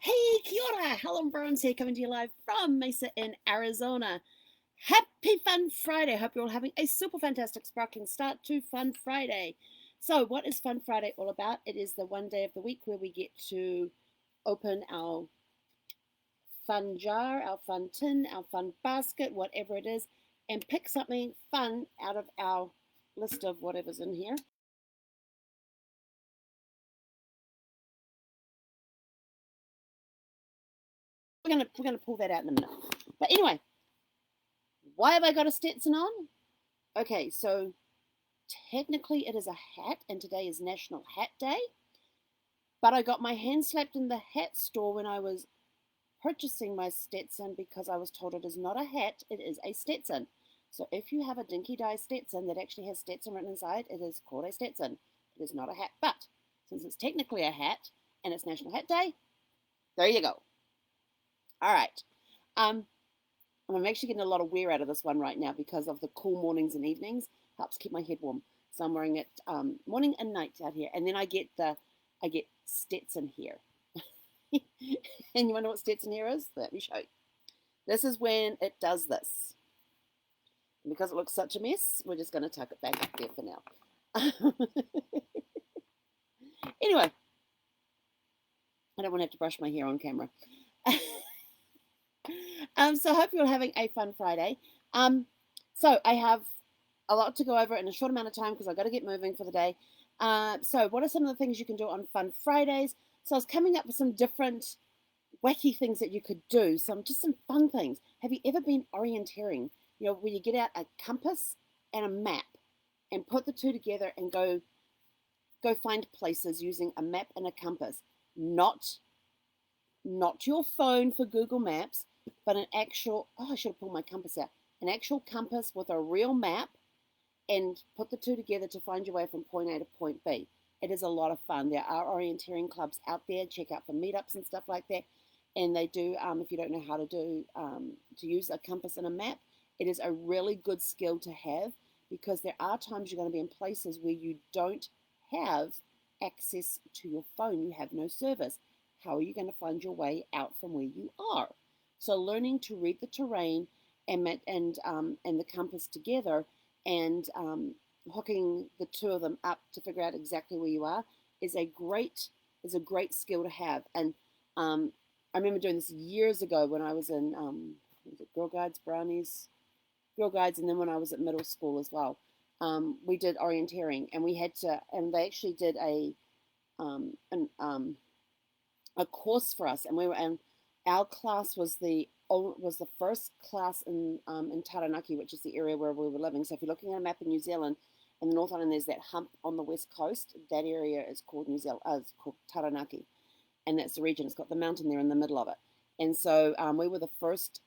Hey, kia ora! Helen Brahms here, coming to you live from Mesa in Arizona. Happy Fun Friday! Hope you're all having a super fantastic, sparkling start to Fun Friday. So, what is Fun Friday all about? It is the one day of the week where we get to open our fun jar, our fun tin, our fun basket, whatever it is, and pick something fun out of our list of whatever's in here. We're gonna pull that out in a minute. But anyway, why have I got a Stetson on? Okay, so technically it is a hat, and today is National Hat Day. But I got my hand slapped in the hat store when I was purchasing my Stetson because I was told it is not a hat, it is a Stetson. So if you have a dinky dye Stetson that actually has Stetson written inside, it is called a Stetson. It is not a hat. But since it's technically a hat and it's National Hat Day, there you go. All right. I'm actually getting a lot of wear out of this one right now because of the cool mornings and evenings. Helps keep my head warm. So I'm wearing it morning and night out here. And then I get Stetson here. And you wonder what Stetson here is? Let me show you. This is when it does this. And because it looks such a mess, we're just going to tuck it back up there for now. Anyway, I don't want to have to brush my hair on camera. So I hope you're having a fun Friday. So I have a lot to go over in a short amount of time because I've got to get moving for the day. So what are some of the things you can do on Fun Fridays? So I was coming up with some different wacky things that you could do, some fun things. Have you ever been orienteering? You know, where you get out a compass and a map and put the two together and go find places using a map and a compass. Not your phone for Google Maps, but an actual, I should have pulled my compass out, an actual compass with a real map, and put the two together to find your way from point A to point B. It is a lot of fun. There are orienteering clubs out there. Check out for meetups and stuff like that. And they do, if you don't know how to use a compass and a map, it is a really good skill to have because there are times you're going to be in places where you don't have access to your phone. You have no service. How are you going to find your way out from where you are? So learning to read the terrain and the compass together and hooking the two of them up to figure out exactly where you are is a great skill to have. And I remember doing this years ago when I was in was it Girl Guides, Brownies, Girl Guides, and then when I was at middle school as well. We did orienteering, and and they actually did a course for us, and our class was the first class in Taranaki, which is the area where we were living. So if you're looking at a map in New Zealand, in the North Island, there's that hump on the west coast. That area is called it's called Taranaki, and that's the region. It's got the mountain there in the middle of it. And so we were the first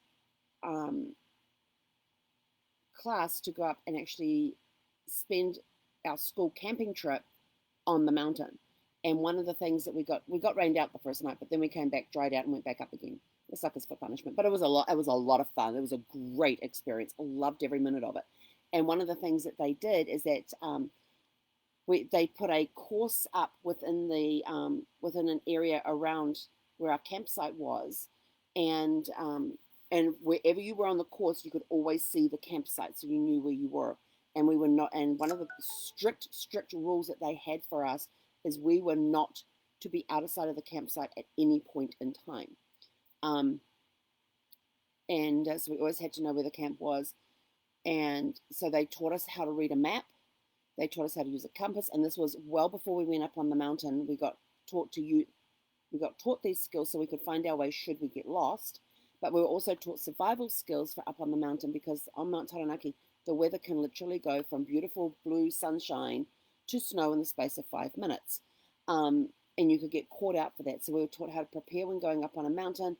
class to go up and actually spend our school camping trip on the mountain. And one of the things that we got rained out the first night, but then we came back, dried out, and went back up again. The suckers for punishment, but it was a lot. It was a lot of fun. It was a great experience. I loved every minute of it. And one of the things that they did is that they put a course up within an area around where our campsite was, and wherever you were on the course, you could always see the campsite, so you knew where you were. And we were not. And one of the strict rules that they had for us is we were not to be outside of the campsite at any point in time. So we always had to know where the camp was. And so they taught us how to read a map. They taught us how to use a compass. And this was well before we went up on the mountain. We got taught these skills so we could find our way should we get lost. But we were also taught survival skills for up on the mountain because on Mount Taranaki, the weather can literally go from beautiful blue sunshine to snow in the space of 5 minutes. And you could get caught out for that. So we were taught how to prepare when going up on a mountain,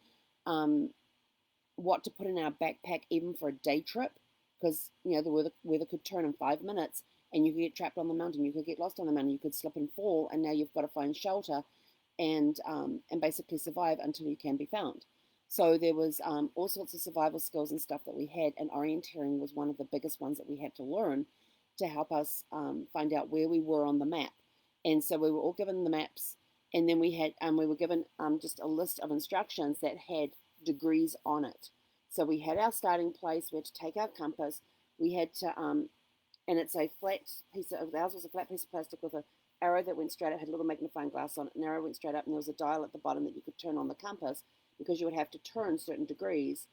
what to put in our backpack even for a day trip, because the weather could turn in 5 minutes and you could get trapped on the mountain, you could get lost on the mountain, you could slip and fall, and now you've got to find shelter and basically survive until you can be found. So there was all sorts of survival skills and stuff that we had, and orienteering was one of the biggest ones that we had to learn to help us find out where we were on the map. And so we were all given the maps, and then we were given just a list of instructions that had degrees on it. So we had our starting place. We had to take our compass. We had to and it's a flat piece of ours was a flat piece of plastic with a arrow that went straight up, had a little magnifying glass on it, an arrow went straight up, and there was a dial at the bottom that you could turn on the compass, because you would have to turn certain degrees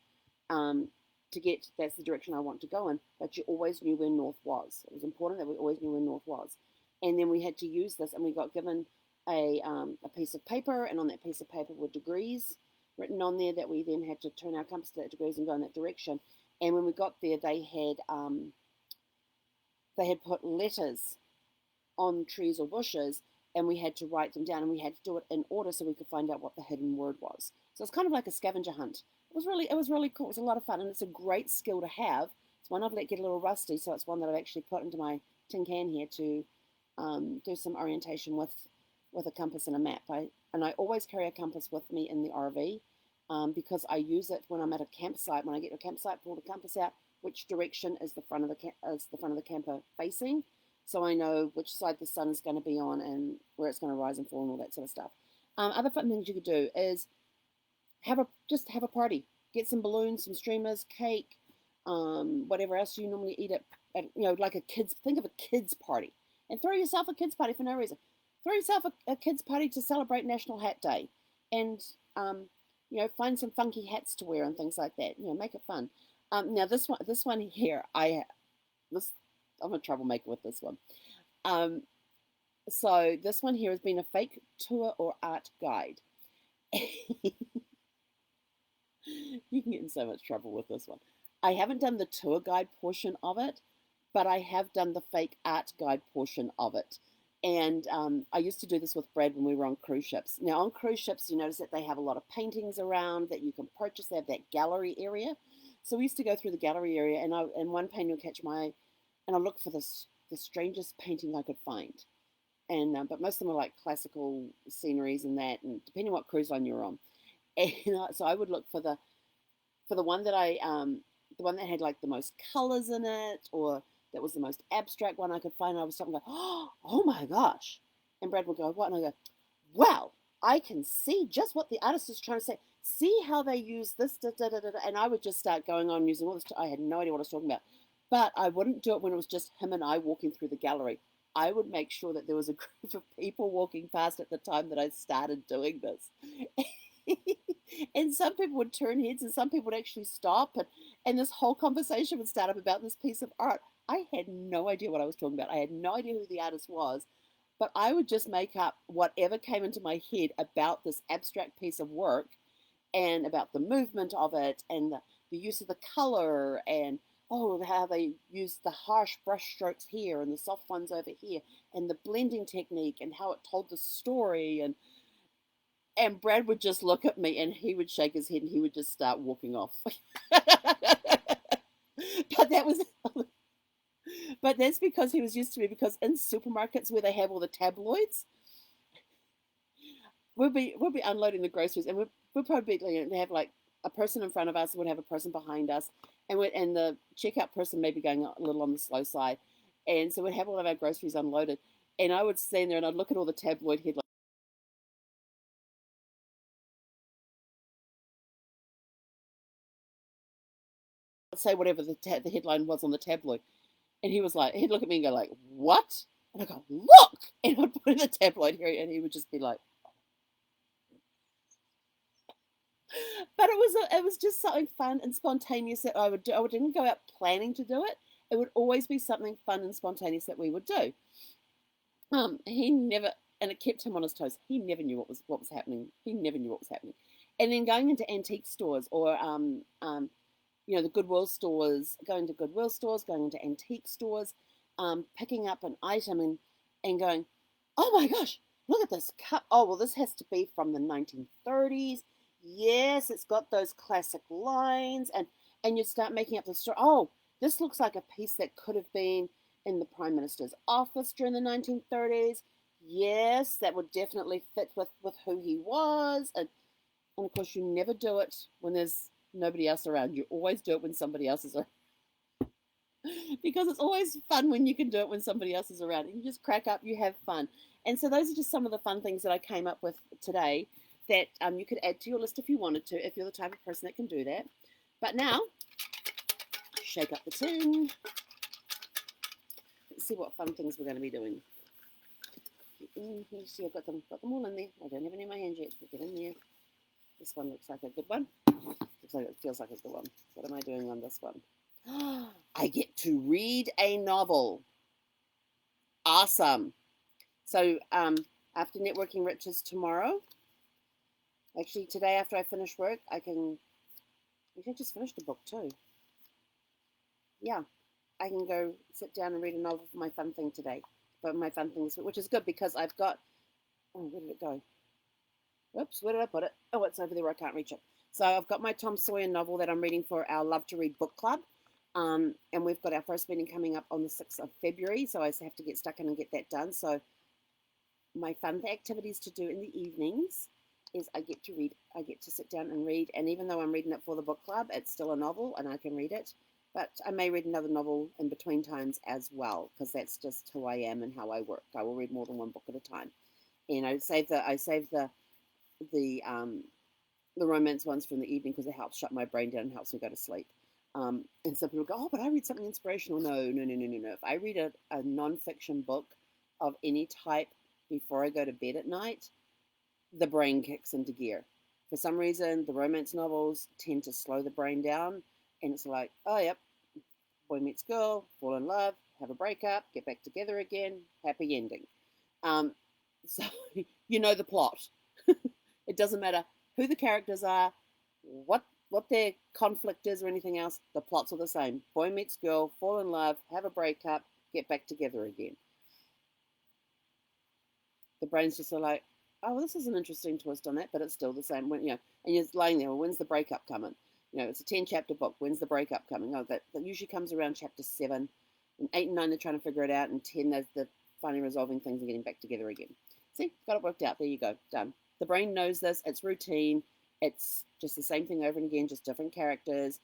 um, to get, that's the direction I want to go in, but you always knew where north was. It was important that we always knew where north was. And then we had to use this, and we got given a piece of paper, and on that piece of paper were degrees written on there that we then had to turn our compass to that degrees and go in that direction. And when we got there, they had put letters on trees or bushes, and we had to write them down, and we had to do it in order so we could find out what the hidden word was. So it's kind of like a scavenger hunt. It was really cool. It was a lot of fun, and it's a great skill to have. It's one I've let get a little rusty, so it's one that I've actually put into my tin can here to do some orientation with a compass and a map. I always carry a compass with me in the RV because I use it when I'm at a campsite. When I get to a campsite, pull the compass out. Which direction is the front of the camper facing? So I know which side the sun is going to be on and where it's going to rise and fall and all that sort of stuff. Other fun things you could do is just have a party. Get some balloons, some streamers, cake, whatever else you normally eat at like a kids. Think of a kids party, and throw yourself a kids party for no reason. Throw yourself a kids party to celebrate National Hat Day, and find some funky hats to wear and things like that. Make it fun. Now this one here, I'm a troublemaker with this one. So this one here has been a fake tour or art guide. You can get in so much trouble with this one. I haven't done the tour guide portion of it, but I have done the fake art guide portion of it. And I used to do this with Brad when we were on cruise ships. Now, on cruise ships, you notice that they have a lot of paintings around that you can purchase. They have that gallery area. So we used to go through the gallery area, and one painting would catch my eye, and I look for the strangest painting I could find. And but most of them are like classical sceneries and that, and depending what cruise line you're on. And so I would look for the one that the one that had like the most colors in it, or that was the most abstract one I could find. I was something like, oh my gosh. And Brad would go, what? And I go, wow, I can see just what the artist is trying to say. See how they use this, da, da, da, da, and I would just start going on using all this. I had no idea what I was talking about. But I wouldn't do it when it was just him and I walking through the gallery. I would make sure that there was a group of people walking past at the time that I started doing this. And some people would turn heads and some people would actually stop. And this whole conversation would start up about this piece of art. I had no idea what I was talking about. I had no idea who the artist was. But I would just make up whatever came into my head about this abstract piece of work and about the movement of it and the use of the color and how they used the harsh brush strokes here and the soft ones over here and the blending technique and how it told the story. And Brad would just look at me and he would shake his head and he would just start walking off. but that's because he was used to me, because in supermarkets where they have all the tabloids, we'll be unloading the groceries, and we'll probably have like a person in front of us, would have a person behind us, and the checkout person may be going a little on the slow side, and so we'd have all of our groceries unloaded, and I would stand there and I'd look at all the tabloid headlines. I'd say whatever the headline was on the tabloid, and he'd look at me and go like, "What?" And I go, "Look!" And I'd put in the tabloid here, and he would just be like. But it was just something fun and spontaneous that I would do. I didn't go out planning to do it. It would always be something fun and spontaneous that we would do. He never, and it kept him on his toes. He never knew what was happening. He never knew what was happening. And then going into antique stores or the Goodwill stores, going into antique stores, picking up an item and going, oh my gosh, look at this cup. Oh well, this has to be from the 1930s. Yes, it's got those classic lines, and you start making up the story. Oh, this looks like a piece that could have been in the Prime Minister's office during the 1930s. Yes, that would definitely fit with who he was. And of course, you never do it when there's nobody else around. You always do it when somebody else is around. Because it's always fun when you can do it when somebody else is around. You just crack up, you have fun. And so those are just some of the fun things that I came up with today that you could add to your list if you wanted to, if you're the type of person that can do that. But now, shake up the tin. Let's see what fun things we're going to be doing. You see, I've got them all in there. I don't have any in my hand yet. We'll get in there. This one looks like a good one. Looks like it feels like a good one. What am I doing on this one? I get to read a novel. Awesome. So after Networking Riches tomorrow, actually today after I finish work, I just finished a book too. Yeah, I can go sit down and read a novel for my fun thing today. For my fun things, which is good because I've got, where did it go? Whoops, where did I put it? Oh, it's over there, I can't reach it. So I've got my Tom Sawyer novel that I'm reading for our Love to Read book club. And we've got our first meeting coming up on the 6th of February. So I have to get stuck in and get that done. So my fun activities to do in the evenings is I get to read. I get to sit down and read. And even though I'm reading it for the book club, it's still a novel and I can read it. But I may read another novel in between times as well, because that's just who I am and how I work. I will read more than one book at a time. And I save the romance ones from the evening because it helps shut my brain down and helps me go to sleep. And some people go, oh, but I read something inspirational. No. If I read a non-fiction book of any type before I go to bed at night, the brain kicks into gear. For some reason, the romance novels tend to slow the brain down. And it's like, oh, yep, boy meets girl, fall in love, have a breakup, get back together again, happy ending. So you know the plot. It doesn't matter who the characters are, what their conflict is or anything else, the plots are the same. Boy meets girl, fall in love, have a breakup, get back together again. The brain's just sort of like, oh, well, this is an interesting twist on that, but it's still the same. When, and you're lying there, well, when's the breakup coming? It's a 10-chapter book. When's the breakup coming? Oh, that usually comes around chapter 7. And 8 and 9, they're trying to figure it out. And 10, they're finally resolving things and getting back together again. See, got it worked out. There you go. Done. The brain knows this. It's routine. It's just the same thing over and again, just different characters,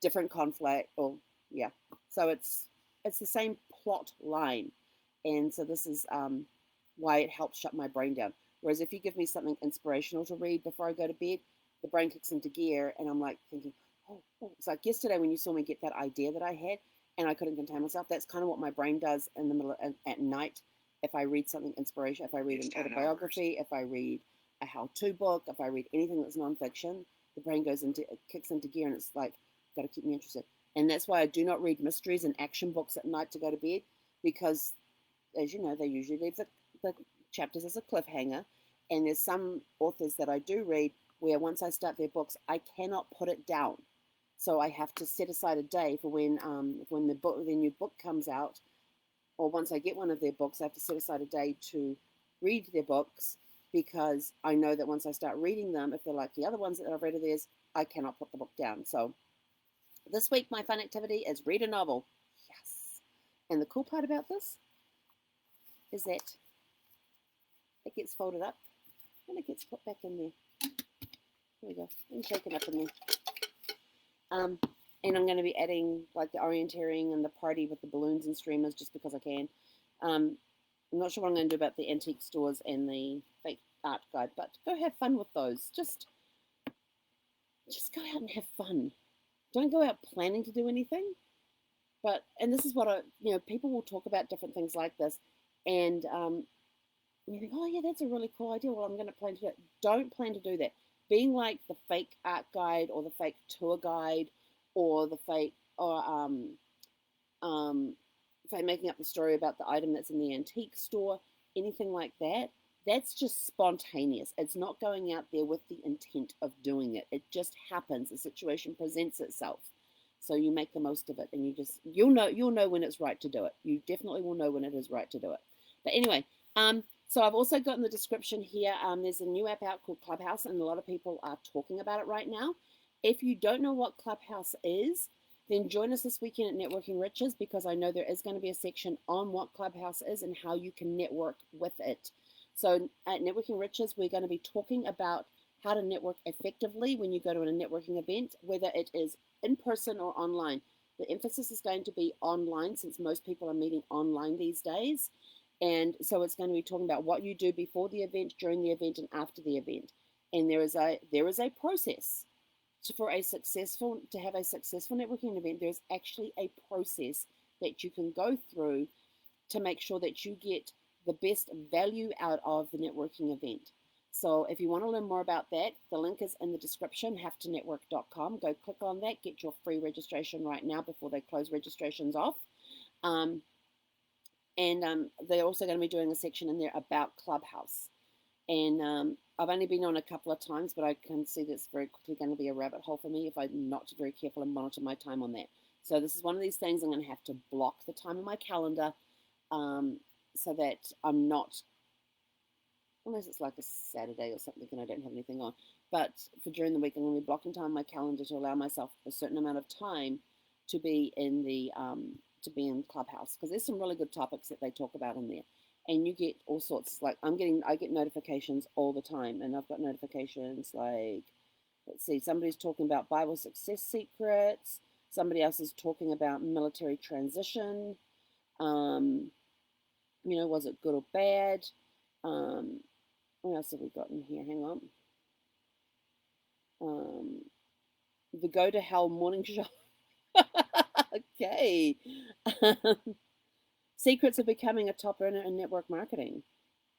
different conflict. So it's the same plot line. And so this is why it helps shut my brain down. Whereas if you give me something inspirational to read before I go to bed, the brain kicks into gear and I'm like thinking, oh, it's like yesterday when you saw me get that idea that I had and I couldn't contain myself. That's kind of what my brain does in the middle at night. If I read something inspirational, if I read an autobiography, if I read a how-to book, if I read anything that's nonfiction, the brain kicks into gear and it's like, got to keep me interested. And that's why I do not read mysteries and action books at night to go to bed, because as you know, they usually leave the chapters as a cliffhanger. And there's some authors that I do read where once I start their books, I cannot put it down. So I have to set aside a day for when the new book comes out, or once I get one of their books, I have to set aside a day to read their books, because I know that once I start reading them, if they're like the other ones that I've read of theirs, I cannot put the book down. So this week, my fun activity is read a novel. Yes. And the cool part about this is that it gets folded up and it gets put back in there. There we go. And shaken up in there. And I'm going to be adding like the orienteering and the party with the balloons and streamers just because I can. I'm not sure what I'm going to do about the antique stores and the fake art guide, but go have fun with those. Just go out and have fun. Don't go out planning to do anything. And this is what people will talk about different things like this, and you think, oh yeah, that's a really cool idea. Well, I'm going to plan to do it. Don't plan to do that. Being like the fake art guide or the fake tour guide or the fake making up the story about the item that's in the antique store, anything like that, that's just spontaneous. It's not going out there with the intent of doing it. It just happens. The situation presents itself. So you make the most of it, and you'll know when it's right to do it. You definitely will know when it is right to do it. But anyway, so I've also got in the description here, there's a new app out called Clubhouse, and a lot of people are talking about it right now. If you don't know what Clubhouse is, then join us this weekend at Networking Riches, because I know there is going to be a section on what Clubhouse is and how you can network with it. So at Networking Riches, we're going to be talking about how to network effectively when you go to a networking event, whether it is in person or online. The emphasis is going to be online, since most people are meeting online these days. And so it's going to be talking about what you do before the event, during the event, and after the event. And there is a process to have a successful networking event. There's actually a process that you can go through to make sure that you get the best value out of the networking event. So if you want to learn more about that, the link is in the description, havetonetwork.com. Go click on that, get your free registration right now before they close registrations off. Um, and they're also going to be doing a section in there about Clubhouse. And I've only been on a couple of times, but I can see that's very quickly going to be a rabbit hole for me if I'm not very careful and monitor my time on that. So this is one of these things I'm going to have to block the time in my calendar so that I'm not, unless it's like a Saturday or something and I don't have anything on. But for during the week, I'm going to be blocking time in my calendar to allow myself a certain amount of time to be in the Clubhouse, because there's some really good topics that they talk about in there, and you get all sorts. Like I get notifications all the time, and I've got notifications like, let's see, somebody's talking about Bible success secrets. Somebody else is talking about military transition. Was it good or bad? What else have we got in here? Hang on. The Go to Hell morning show. Okay. Secrets of becoming a top earner in network marketing.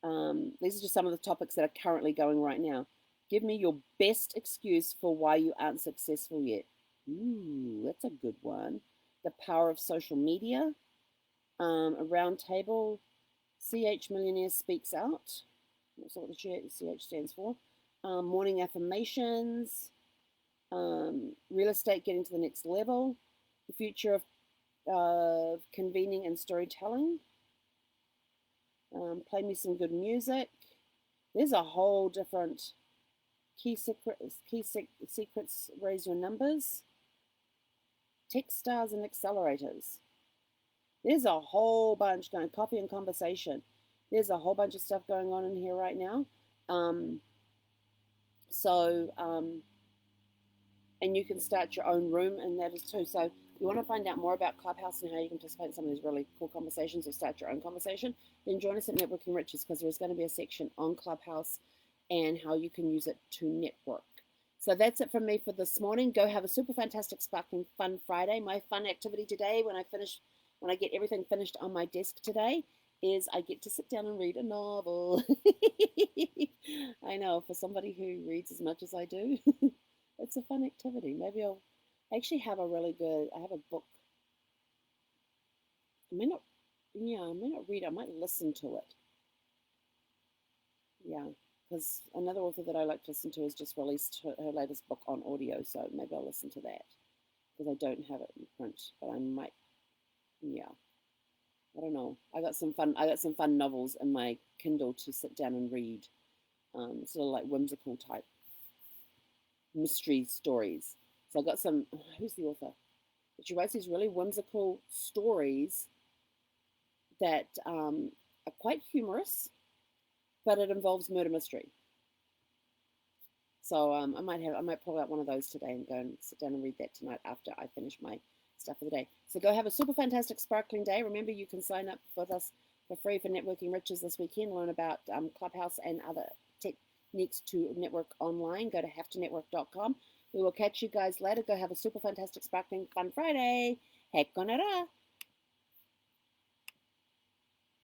These are just some of the topics that are currently going right now. Give me your best excuse for why you aren't successful yet. Ooh, that's a good one. The power of social media. A round table. CH Millionaire speaks out. That's what the CH stands for. Morning affirmations. Real estate getting to the next level. The future of convening and storytelling. Play me some good music. There's a whole different key secrets. Raise your numbers. Tech stars and accelerators. There's a whole bunch going. Coffee and conversation. There's a whole bunch of stuff going on in here right now. And you can start your own room in that as too. So you want to find out more about Clubhouse and how you can participate in some of these really cool conversations or start your own conversation, then join us at Networking Riches, because there's going to be a section on Clubhouse and how you can use it to network. So that's it from me for this morning. Go have a super fantastic, sparkling, fun Friday. My fun activity today, when I get everything finished on my desk today, is I get to sit down and read a novel. I know, for somebody who reads as much as I do, it's a fun activity. Maybe I'll actually have I have a book. I may not read it. I might listen to it. Yeah, because another author that I like to listen to has just released her latest book on audio, so maybe I'll listen to that, because I don't have it in print, but I might. Yeah, I don't know. I got some fun novels in my Kindle to sit down and read, sort of like whimsical type mystery stories. So I got some. Who's the author? She writes these really whimsical stories that are quite humorous, but it involves murder mystery. So I might pull out one of those today and go and sit down and read that tonight after I finish my stuff for the day. So go have a super fantastic, sparkling day. Remember, you can sign up with us for free for Networking Riches this weekend. Learn about Clubhouse and other techniques to network online. Go to havetonetwork.com. We will catch you guys later. Go have a super fantastic, sparkling, fun Friday. Heck on it.